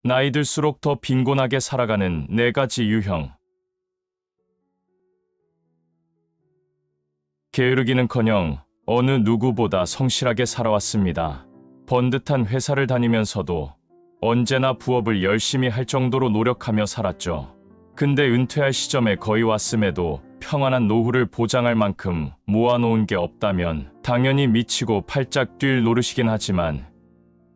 나이 들수록 더 빈곤하게 살아가는 4가지 유형. 게으르기는커녕 어느 누구보다 성실하게 살아왔습니다. 번듯한 회사를 다니면서도 언제나 부업을 열심히 할 정도로 노력하며 살았죠. 근데 은퇴할 시점에 거의 왔음에도 평안한 노후를 보장할 만큼 모아놓은 게 없다면 당연히 미치고 팔짝 뛸 노릇이긴 하지만,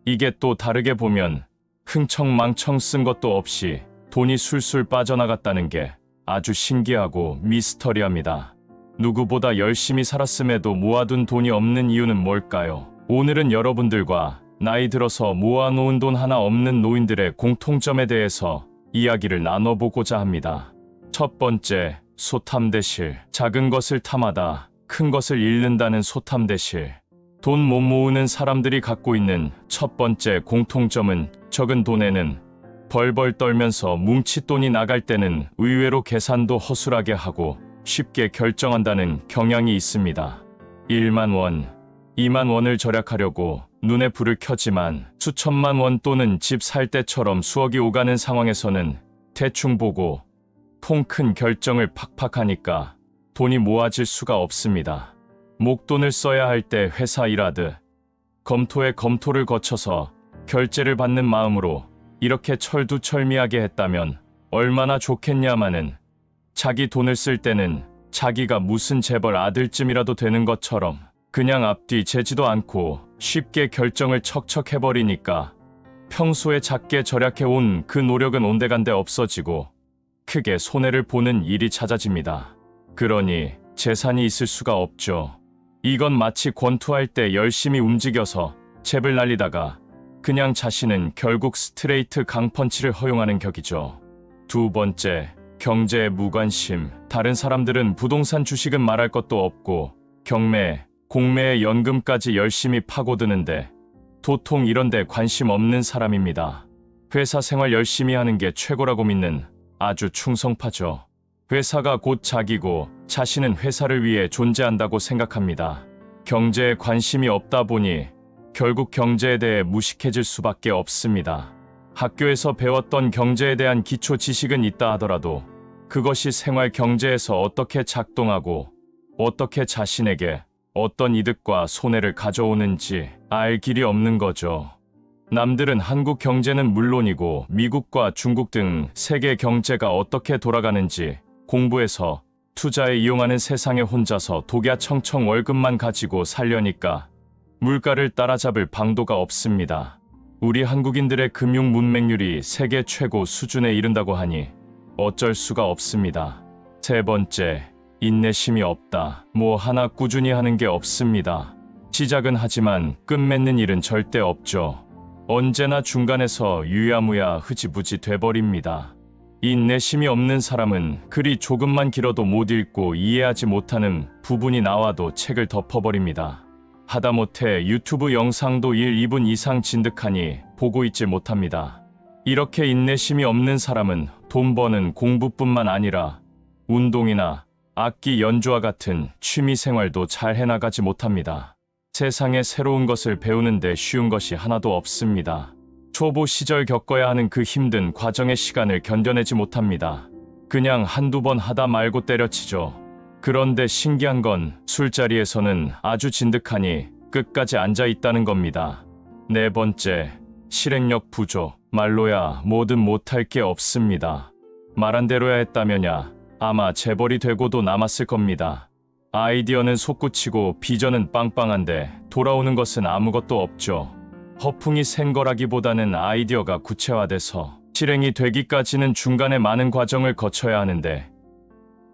이게 또 다르게 보면 흥청망청 쓴 것도 없이 돈이 술술 빠져나갔다는 게 아주 신기하고 미스터리합니다. 누구보다 열심히 살았음에도 모아둔 돈이 없는 이유는 뭘까요? 오늘은 여러분들과 나이 들어서 모아놓은 돈 하나 없는 노인들의 공통점에 대해서 이야기를 나눠보고자 합니다. 첫 번째, 소탐대실. 작은 것을 탐하다 큰 것을 잃는다는 소탐대실. 돈 못 모으는 사람들이 갖고 있는 첫 번째 공통점은 적은 돈에는 벌벌 떨면서 뭉칫돈이 나갈 때는 의외로 계산도 허술하게 하고 쉽게 결정한다는 경향이 있습니다. 1만 원, 2만 원을 절약하려고 눈에 불을 켜지만 수천만 원 또는 집 살 때처럼 수억이 오가는 상황에서는 대충 보고 통 큰 결정을 팍팍 하니까 돈이 모아질 수가 없습니다. 목돈을 써야 할 때 회사 일하듯 검토에 검토를 거쳐서 결제를 받는 마음으로 이렇게 철두철미하게 했다면 얼마나 좋겠냐마는, 자기 돈을 쓸 때는 자기가 무슨 재벌 아들쯤이라도 되는 것처럼 그냥 앞뒤 재지도 않고 쉽게 결정을 척척 해버리니까 평소에 작게 절약해온 그 노력은 온데간데 없어지고 크게 손해를 보는 일이 잦아집니다. 그러니 재산이 있을 수가 없죠. 이건 마치 권투할 때 열심히 움직여서 잽을 날리다가 그냥 자신은 결국 스트레이트 강펀치를 허용하는 격이죠. 두 번째, 경제에 무관심. 다른 사람들은 부동산 주식은 말할 것도 없고 경매, 공매에 연금까지 열심히 파고드는데 도통 이런 데 관심 없는 사람입니다. 회사 생활 열심히 하는 게 최고라고 믿는 아주 충성파죠. 회사가 곧 자기고 자신은 회사를 위해 존재한다고 생각합니다. 경제에 관심이 없다 보니 결국 경제에 대해 무식해질 수밖에 없습니다. 학교에서 배웠던 경제에 대한 기초 지식은 있다 하더라도 그것이 생활 경제에서 어떻게 작동하고 어떻게 자신에게 어떤 이득과 손해를 가져오는지 알 길이 없는 거죠. 남들은 한국 경제는 물론이고 미국과 중국 등 세계 경제가 어떻게 돌아가는지 공부해서 투자에 이용하는 세상에 혼자서 독야청청 월급만 가지고 살려니까 물가를 따라잡을 방도가 없습니다. 우리 한국인들의 금융 문맹률이 세계 최고 수준에 이른다고 하니 어쩔 수가 없습니다. 세 번째, 인내심이 없다. 뭐 하나 꾸준히 하는 게 없습니다. 시작은 하지만 끝맺는 일은 절대 없죠. 언제나 중간에서 유야무야 흐지부지 돼버립니다. 인내심이 없는 사람은 글이 조금만 길어도 못 읽고 이해하지 못하는 부분이 나와도 책을 덮어버립니다. 하다못해 유튜브 영상도 1, 2분 이상 진득하니 보고 있지 못합니다. 이렇게 인내심이 없는 사람은 돈 버는 공부뿐만 아니라 운동이나 악기 연주와 같은 취미생활도 잘 해나가지 못합니다. 세상에 새로운 것을 배우는데 쉬운 것이 하나도 없습니다. 초보 시절 겪어야 하는 그 힘든 과정의 시간을 견뎌내지 못합니다. 그냥 한두 번 하다 말고 때려치죠. 그런데 신기한 건 술자리에서는 아주 진득하니 끝까지 앉아 있다는 겁니다. 네 번째, 실행력 부족. 말로야 뭐든 못할 게 없습니다. 말한 대로야 했다면야 아마 재벌이 되고도 남았을 겁니다. 아이디어는 솟구치고 비전은 빵빵한데 돌아오는 것은 아무것도 없죠. 허풍이 센 거라기보다는 아이디어가 구체화돼서 실행이 되기까지는 중간에 많은 과정을 거쳐야 하는데,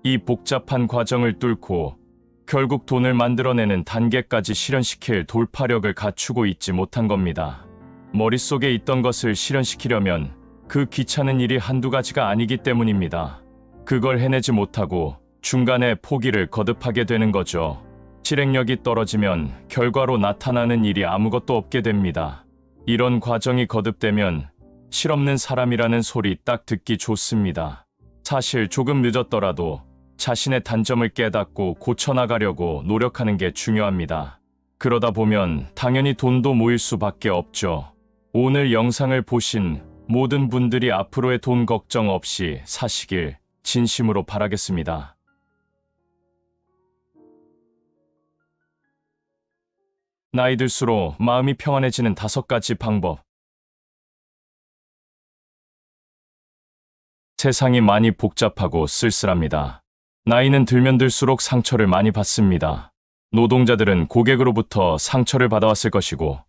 이 복잡한 과정을 뚫고 결국 돈을 만들어내는 단계까지 실현시킬 돌파력을 갖추고 있지 못한 겁니다. 머릿속에 있던 것을 실현시키려면 그 귀찮은 일이 한두 가지가 아니기 때문입니다. 그걸 해내지 못하고 중간에 포기를 거듭하게 되는 거죠. 실행력이 떨어지면 결과로 나타나는 일이 아무것도 없게 됩니다. 이런 과정이 거듭되면 실없는 사람이라는 소리 딱 듣기 좋습니다. 사실 조금 늦었더라도 자신의 단점을 깨닫고 고쳐나가려고 노력하는 게 중요합니다. 그러다 보면 당연히 돈도 모일 수밖에 없죠. 오늘 영상을 보신 모든 분들이 앞으로의 돈 걱정 없이 사시길 진심으로 바라겠습니다. 나이 들수록 마음이 평안해지는 5가지 방법. 세상이 많이 복잡하고 쓸쓸합니다. 나이는 들면 들수록 상처를 많이 받습니다. 노동자들은 고객으로부터 상처를 받아왔을 것이고,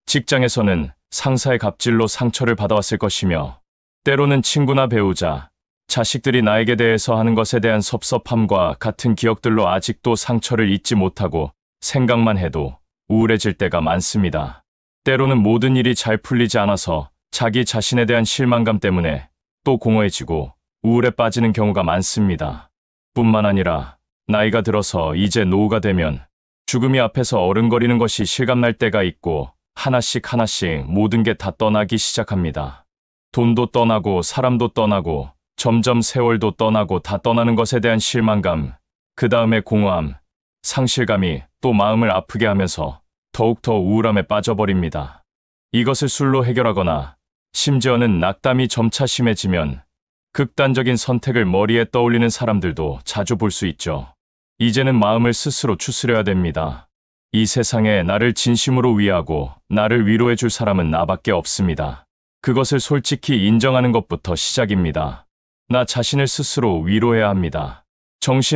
직장에서는 상사의 갑질로 상처를 받아왔을 것이며, 때로는 친구나 배우자, 자식들이 나에게 대해서 하는 것에 대한 섭섭함과 같은 기억들로 아직도 상처를 잊지 못하고 생각만 해도 우울해질 때가 많습니다. 때로는 모든 일이 잘 풀리지 않아서 자기 자신에 대한 실망감 때문에 또 공허해지고 우울에 빠지는 경우가 많습니다. 뿐만 아니라 나이가 들어서 이제 노후가 되면 죽음이 앞에서 어른거리는 것이 실감날 때가 있고 하나씩 하나씩 모든 게 다 떠나기 시작합니다. 돈도 떠나고 사람도 떠나고 점점 세월도 떠나고 다 떠나는 것에 대한 실망감, 그 다음에 공허함, 상실감이 또 마음을 아프게 하면서 더욱더 우울함에 빠져버립니다. 이것을 술로 해결하거나 심지어는 낙담이 점차 심해지면 극단적인 선택을 머리에 떠올리는 사람들도 자주 볼 수 있죠. 이제는 마음을 스스로 추스려야 됩니다. 이 세상에 나를 진심으로 위하고 나를 위로해 줄 사람은 나밖에 없습니다. 그것을 솔직히 인정하는 것부터 시작입니다. 나 자신을 스스로 위로해야 합니다.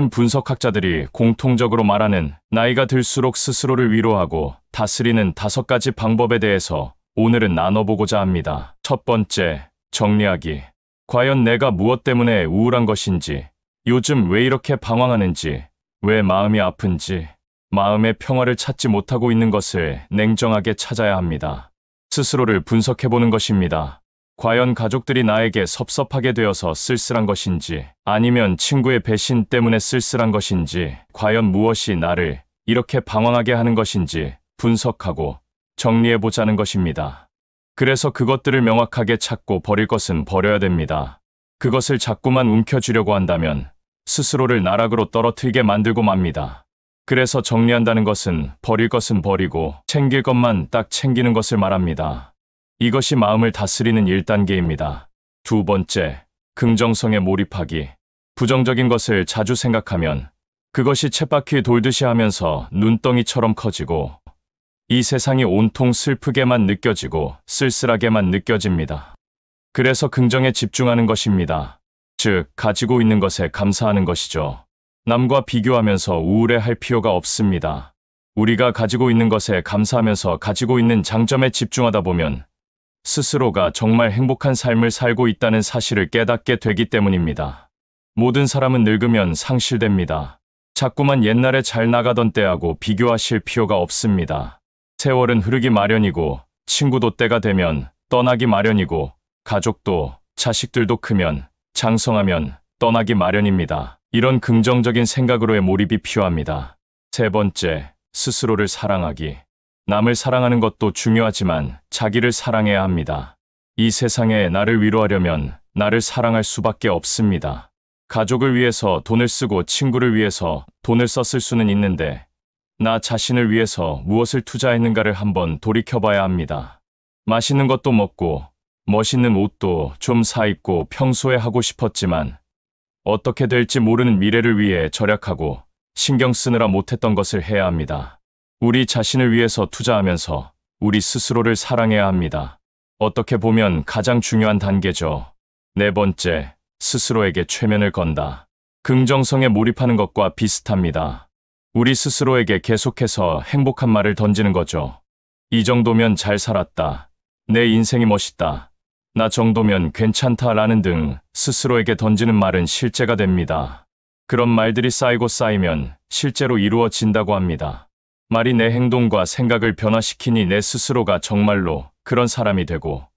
정신분석학자들이 공통적으로 말하는 나이가 들수록 스스로를 위로하고 다스리는 5가지 방법에 대해서 오늘은 나눠보고자 합니다. 첫 번째, 정리하기. 과연 내가 무엇 때문에 우울한 것인지, 요즘 왜 이렇게 방황하는지, 왜 마음이 아픈지, 마음의 평화를 찾지 못하고 있는 것을 냉정하게 찾아야 합니다. 스스로를 분석해보는 것입니다. 과연 가족들이 나에게 섭섭하게 되어서 쓸쓸한 것인지, 아니면 친구의 배신 때문에 쓸쓸한 것인지, 과연 무엇이 나를 이렇게 방황하게 하는 것인지 분석하고 정리해보자는 것입니다. 그래서 그것들을 명확하게 찾고 버릴 것은 버려야 됩니다. 그것을 자꾸만 움켜쥐려고 한다면 스스로를 나락으로 떨어뜨리게 만들고 맙니다. 그래서 정리한다는 것은 버릴 것은 버리고 챙길 것만 딱 챙기는 것을 말합니다. 이것이 마음을 다스리는 1단계입니다. 두 번째, 긍정성에 몰입하기. 부정적인 것을 자주 생각하면 그것이 쳇바퀴 돌듯이 하면서 눈덩이처럼 커지고 이 세상이 온통 슬프게만 느껴지고 쓸쓸하게만 느껴집니다. 그래서 긍정에 집중하는 것입니다. 즉, 가지고 있는 것에 감사하는 것이죠. 남과 비교하면서 우울해할 필요가 없습니다. 우리가 가지고 있는 것에 감사하면서 가지고 있는 장점에 집중하다 보면 스스로가 정말 행복한 삶을 살고 있다는 사실을 깨닫게 되기 때문입니다. 모든 사람은 늙으면 상실됩니다. 자꾸만 옛날에 잘 나가던 때하고 비교하실 필요가 없습니다. 세월은 흐르기 마련이고 친구도 때가 되면 떠나기 마련이고 가족도 자식들도 크면 장성하면 떠나기 마련입니다. 이런 긍정적인 생각으로의 몰입이 필요합니다. 세 번째, 스스로를 사랑하기. 남을 사랑하는 것도 중요하지만 자기를 사랑해야 합니다. 이 세상에 나를 위로하려면 나를 사랑할 수밖에 없습니다. 가족을 위해서 돈을 쓰고 친구를 위해서 돈을 썼을 수는 있는데 나 자신을 위해서 무엇을 투자했는가를 한번 돌이켜봐야 합니다. 맛있는 것도 먹고 멋있는 옷도 좀 사입고 평소에 하고 싶었지만 어떻게 될지 모르는 미래를 위해 절약하고 신경 쓰느라 못했던 것을 해야 합니다. 우리 자신을 위해서 투자하면서 우리 스스로를 사랑해야 합니다. 어떻게 보면 가장 중요한 단계죠. 네 번째, 스스로에게 최면을 건다. 긍정성에 몰입하는 것과 비슷합니다. 우리 스스로에게 계속해서 행복한 말을 던지는 거죠. 이 정도면 잘 살았다. 내 인생이 멋있다. 나 정도면 괜찮다라는 등 스스로에게 던지는 말은 실제가 됩니다. 그런 말들이 쌓이고 쌓이면 실제로 이루어진다고 합니다. 말이 내 행동과 생각을 변화시키니 내 스스로가 정말로 그런 사람이 되고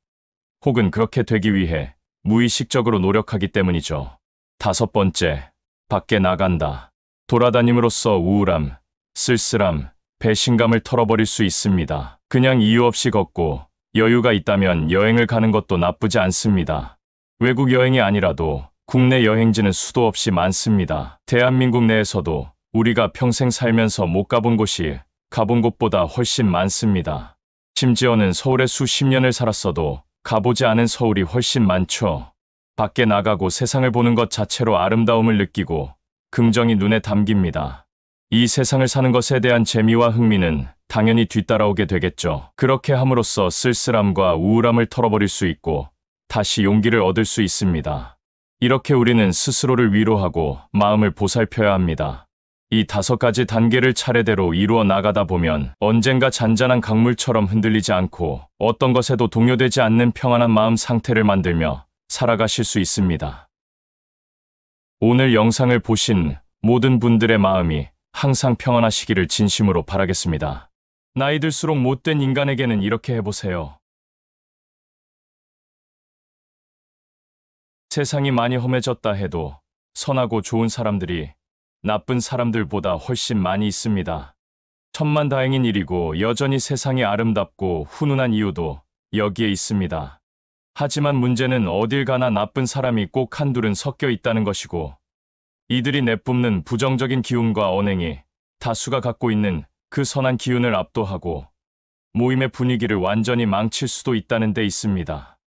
혹은 그렇게 되기 위해 무의식적으로 노력하기 때문이죠. 다섯 번째, 밖에 나간다. 돌아다님으로써 우울함, 쓸쓸함, 배신감을 털어버릴 수 있습니다. 그냥 이유 없이 걷고 여유가 있다면 여행을 가는 것도 나쁘지 않습니다. 외국 여행이 아니라도 국내 여행지는 수도 없이 많습니다. 대한민국 내에서도 우리가 평생 살면서 못 가본 곳이 가본 곳보다 훨씬 많습니다. 심지어는 서울에 수십 년을 살았어도 가보지 않은 서울이 훨씬 많죠. 밖에 나가고 세상을 보는 것 자체로 아름다움을 느끼고 긍정이 눈에 담깁니다. 이 세상을 사는 것에 대한 재미와 흥미는 당연히 뒤따라오게 되겠죠. 그렇게 함으로써 쓸쓸함과 우울함을 털어버릴 수 있고 다시 용기를 얻을 수 있습니다. 이렇게 우리는 스스로를 위로하고 마음을 보살펴야 합니다. 이 5가지 단계를 차례대로 이루어 나가다 보면 언젠가 잔잔한 강물처럼 흔들리지 않고 어떤 것에도 동요되지 않는 평안한 마음 상태를 만들며 살아가실 수 있습니다. 오늘 영상을 보신 모든 분들의 마음이 항상 평안하시기를 진심으로 바라겠습니다. 나이 들수록 못된 인간에게는 이렇게 해보세요. 세상이 많이 험해졌다 해도 선하고 좋은 사람들이 나쁜 사람들보다 훨씬 많이 있습니다. 천만다행인 일이고 여전히 세상이 아름답고 훈훈한 이유도 여기에 있습니다. 하지만 문제는 어딜 가나 나쁜 사람이 꼭 한둘은 섞여 있다는 것이고 이들이 내뿜는 부정적인 기운과 언행이 다수가 갖고 있는 그 선한 기운을 압도하고 모임의 분위기를 완전히 망칠 수도 있다는 데 있습니다.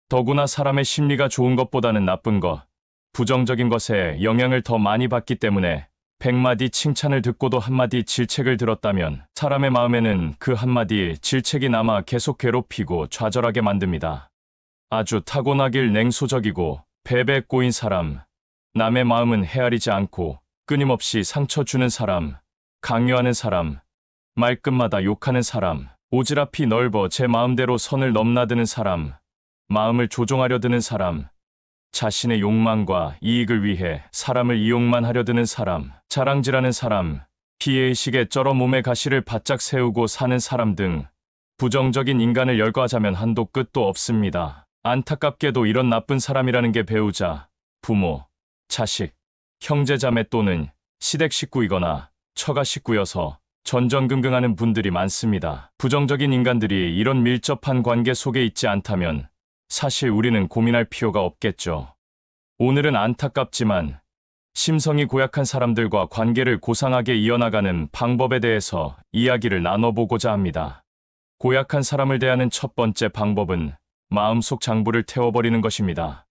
더구나 사람의 심리가 좋은 것보다는 나쁜 것, 부정적인 것에 영향을 더 많이 받기 때문에 100마디 칭찬을 듣고도 한마디 질책을 들었다면 사람의 마음에는 그 한마디 질책이 남아 계속 괴롭히고 좌절하게 만듭니다. 아주 타고나길 냉소적이고 배배에 꼬인 사람, 남의 마음은 헤아리지 않고 끊임없이 상처 주는 사람, 강요하는 사람, 말끝마다 욕하는 사람, 오지랖이 넓어 제 마음대로 선을 넘나드는 사람, 마음을 조종하려 드는 사람, 자신의 욕망과 이익을 위해 사람을 이용만 하려 드는 사람, 자랑질하는 사람, 피해의식에 쩔어 몸의 가시를 바짝 세우고 사는 사람 등 부정적인 인간을 열거하자면 한도 끝도 없습니다. 안타깝게도 이런 나쁜 사람이라는 게 배우자, 부모, 자식, 형제자매 또는 시댁 식구이거나 처가 식구여서 전전긍긍하는 분들이 많습니다. 부정적인 인간들이 이런 밀접한 관계 속에 있지 않다면 사실 우리는 고민할 필요가 없겠죠. 오늘은 안타깝지만 심성이 고약한 사람들과 관계를 고상하게 이어나가는 방법에 대해서 이야기를 나눠보고자 합니다. 고약한 사람을 대하는 첫 번째 방법은 마음속 장부를 태워버리는 것입니다.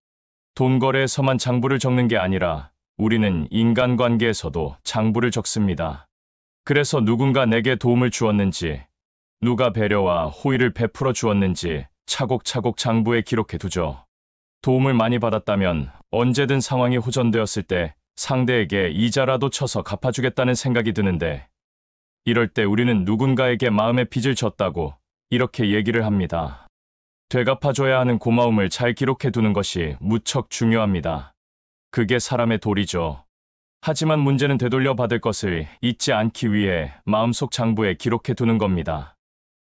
돈 거래에서만 장부를 적는 게 아니라 우리는 인간관계에서도 장부를 적습니다. 그래서 누군가 내게 도움을 주었는지, 누가 배려와 호의를 베풀어 주었는지 차곡차곡 장부에 기록해 두죠. 도움을 많이 받았다면 언제든 상황이 호전되었을 때 상대에게 이자라도 쳐서 갚아주겠다는 생각이 드는데 이럴 때 우리는 누군가에게 마음의 빚을 졌다고 이렇게 얘기를 합니다. 되갚아줘야 하는 고마움을 잘 기록해 두는 것이 무척 중요합니다. 그게 사람의 도리죠. 하지만 문제는 되돌려 받을 것을 잊지 않기 위해 마음속 장부에 기록해 두는 겁니다.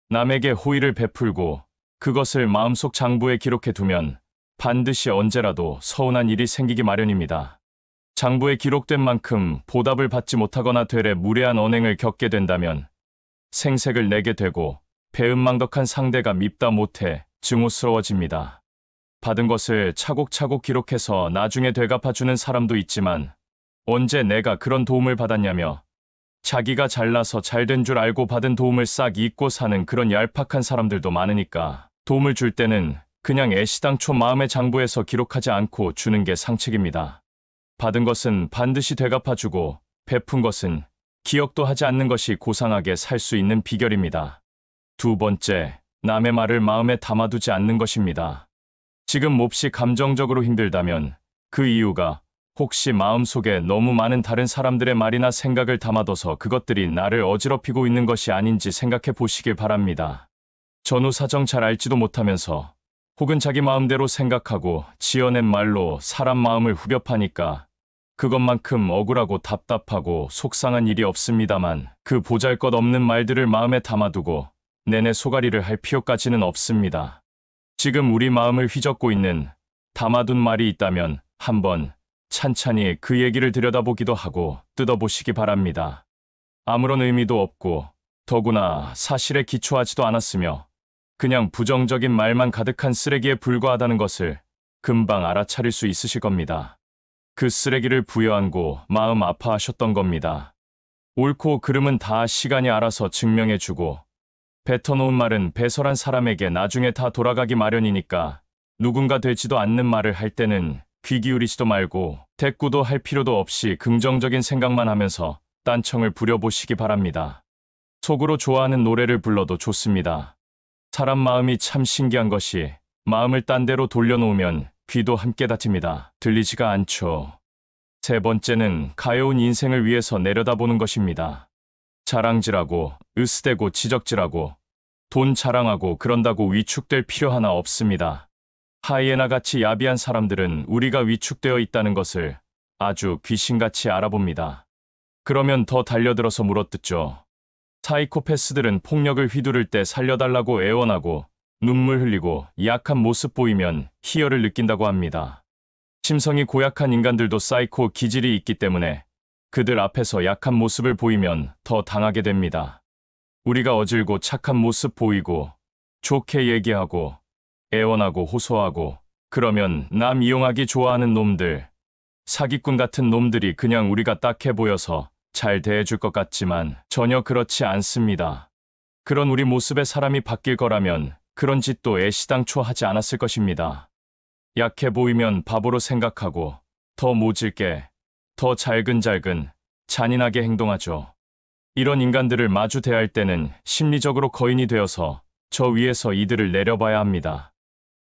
남에게 호의를 베풀고 그것을 마음속 장부에 기록해 두면 반드시 언제라도 서운한 일이 생기기 마련입니다. 장부에 기록된 만큼 보답을 받지 못하거나 되레 무례한 언행을 겪게 된다면 생색을 내게 되고 배은망덕한 상대가 밉다 못해 증오스러워집니다. 받은 것을 차곡차곡 기록해서 나중에 되갚아주는 사람도 있지만 언제 내가 그런 도움을 받았냐며 자기가 잘나서 잘된 줄 알고 받은 도움을 싹 잊고 사는 그런 얄팍한 사람들도 많으니까 도움을 줄 때는 그냥 애시당초 마음의 장부에서 기록하지 않고 주는 게 상책입니다. 받은 것은 반드시 되갚아주고 베푼 것은 기억도 하지 않는 것이 고상하게 살 수 있는 비결입니다. 두 번째, 남의 말을 마음에 담아두지 않는 것입니다. 지금 몹시 감정적으로 힘들다면 그 이유가 혹시 마음속에 너무 많은 다른 사람들의 말이나 생각을 담아둬서 그것들이 나를 어지럽히고 있는 것이 아닌지 생각해 보시길 바랍니다. 전후 사정 잘 알지도 못하면서 혹은 자기 마음대로 생각하고 지어낸 말로 사람 마음을 후벼 파니까 그것만큼 억울하고 답답하고 속상한 일이 없습니다만 그 보잘것없는 말들을 마음에 담아두고 내내 소가리를 할 필요까지는 없습니다. 지금 우리 마음을 휘젓고 있는 담아둔 말이 있다면 한번 찬찬히 그 얘기를 들여다보기도 하고 뜯어보시기 바랍니다. 아무런 의미도 없고 더구나 사실에 기초하지도 않았으며 그냥 부정적인 말만 가득한 쓰레기에 불과하다는 것을 금방 알아차릴 수 있으실 겁니다. 그 쓰레기를 부여안고 마음 아파하셨던 겁니다. 옳고 그름은 다 시간이 알아서 증명해주고 뱉어놓은 말은 배설한 사람에게 나중에 다 돌아가기 마련이니까 누군가 되지도 않는 말을 할 때는 귀 기울이지도 말고 대꾸도 할 필요도 없이 긍정적인 생각만 하면서 딴청을 부려보시기 바랍니다. 속으로 좋아하는 노래를 불러도 좋습니다. 사람 마음이 참 신기한 것이 마음을 딴 데로 돌려놓으면 귀도 함께 닫힙니다. 들리지가 않죠. 세 번째는 가여운 인생을 위해서 내려다보는 것입니다. 자랑질하고 으스대고 지적질하고 돈 자랑하고 그런다고 위축될 필요 하나 없습니다. 하이에나같이 야비한 사람들은 우리가 위축되어 있다는 것을 아주 귀신같이 알아봅니다. 그러면 더 달려들어서 물어뜯죠. 사이코패스들은 폭력을 휘두를 때 살려달라고 애원하고 눈물 흘리고 약한 모습 보이면 희열을 느낀다고 합니다. 심성이 고약한 인간들도 사이코 기질이 있기 때문에 그들 앞에서 약한 모습을 보이면 더 당하게 됩니다. 우리가 어질고 착한 모습 보이고 좋게 얘기하고 애원하고 호소하고 그러면 남 이용하기 좋아하는 놈들, 사기꾼 같은 놈들이 그냥 우리가 딱해 보여서 잘 대해줄 것 같지만 전혀 그렇지 않습니다. 그런 우리 모습에 사람이 바뀔 거라면 그런 짓도 애시당초 하지 않았을 것입니다. 약해 보이면 바보로 생각하고 더 모질게, 더 잘근잘근, 잔인하게 행동하죠. 이런 인간들을 마주 대할 때는 심리적으로 거인이 되어서 저 위에서 이들을 내려봐야 합니다.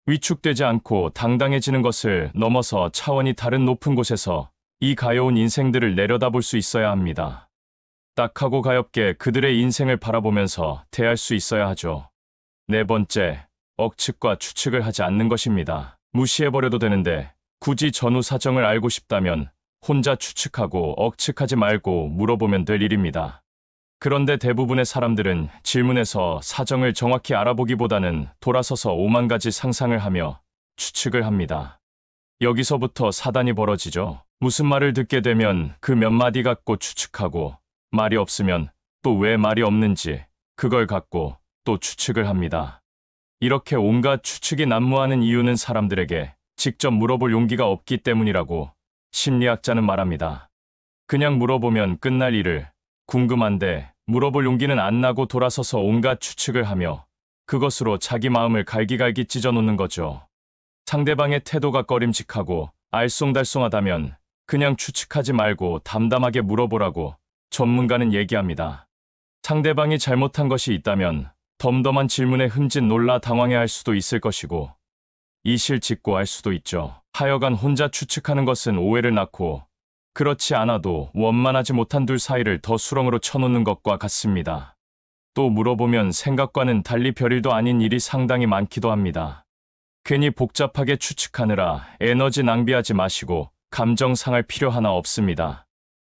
위축되지 않고 당당해지는 것을 넘어서 차원이 다른 높은 곳에서 이 가여운 인생들을 내려다볼 수 있어야 합니다. 딱하고 가엽게 그들의 인생을 바라보면서 대할 수 있어야 하죠. 네 번째, 억측과 추측을 하지 않는 것입니다. 무시해버려도 되는데 굳이 전후 사정을 알고 싶다면 혼자 추측하고 억측하지 말고 물어보면 될 일입니다. 그런데 대부분의 사람들은 질문에서 사정을 정확히 알아보기보다는 돌아서서 오만 가지 상상을 하며 추측을 합니다. 여기서부터 사단이 벌어지죠. 무슨 말을 듣게 되면 그 몇 마디 갖고 추측하고 말이 없으면 또 왜 말이 없는지 그걸 갖고 또 추측을 합니다. 이렇게 온갖 추측이 난무하는 이유는 사람들에게 직접 물어볼 용기가 없기 때문이라고 심리학자는 말합니다. 그냥 물어보면 끝날 일을 궁금한데 물어볼 용기는 안 나고 돌아서서 온갖 추측을 하며 그것으로 자기 마음을 갈기갈기 찢어놓는 거죠. 상대방의 태도가 꺼림칙하고 알쏭달쏭하다면 그냥 추측하지 말고 담담하게 물어보라고 전문가는 얘기합니다. 상대방이 잘못한 것이 있다면 덤덤한 질문에 흠짓 놀라 당황해할 수도 있을 것이고 이실직고할 수도 있죠. 하여간 혼자 추측하는 것은 오해를 낳고 그렇지 않아도 원만하지 못한 둘 사이를 더 수렁으로 쳐놓는 것과 같습니다. 또 물어보면 생각과는 달리 별일도 아닌 일이 상당히 많기도 합니다. 괜히 복잡하게 추측하느라 에너지 낭비하지 마시고 감정 상할 필요 하나 없습니다.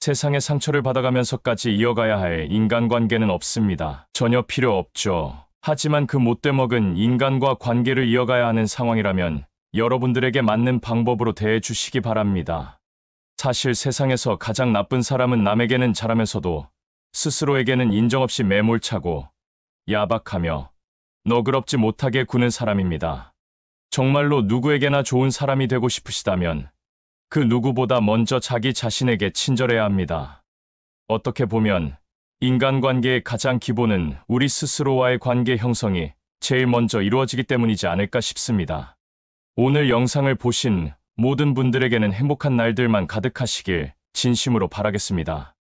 세상에 상처를 받아가면서까지 이어가야 할 인간관계는 없습니다. 전혀 필요 없죠. 하지만 그 못돼먹은 인간과 관계를 이어가야 하는 상황이라면 여러분들에게 맞는 방법으로 대해주시기 바랍니다. 사실 세상에서 가장 나쁜 사람은 남에게는 잘하면서도 스스로에게는 인정 없이 매몰차고 야박하며 너그럽지 못하게 구는 사람입니다. 정말로 누구에게나 좋은 사람이 되고 싶으시다면 그 누구보다 먼저 자기 자신에게 친절해야 합니다. 어떻게 보면 인간관계의 가장 기본은 우리 스스로와의 관계 형성이 제일 먼저 이루어지기 때문이지 않을까 싶습니다. 오늘 영상을 보신 모든 분들에게는 행복한 날들만 가득하시길 진심으로 바라겠습니다.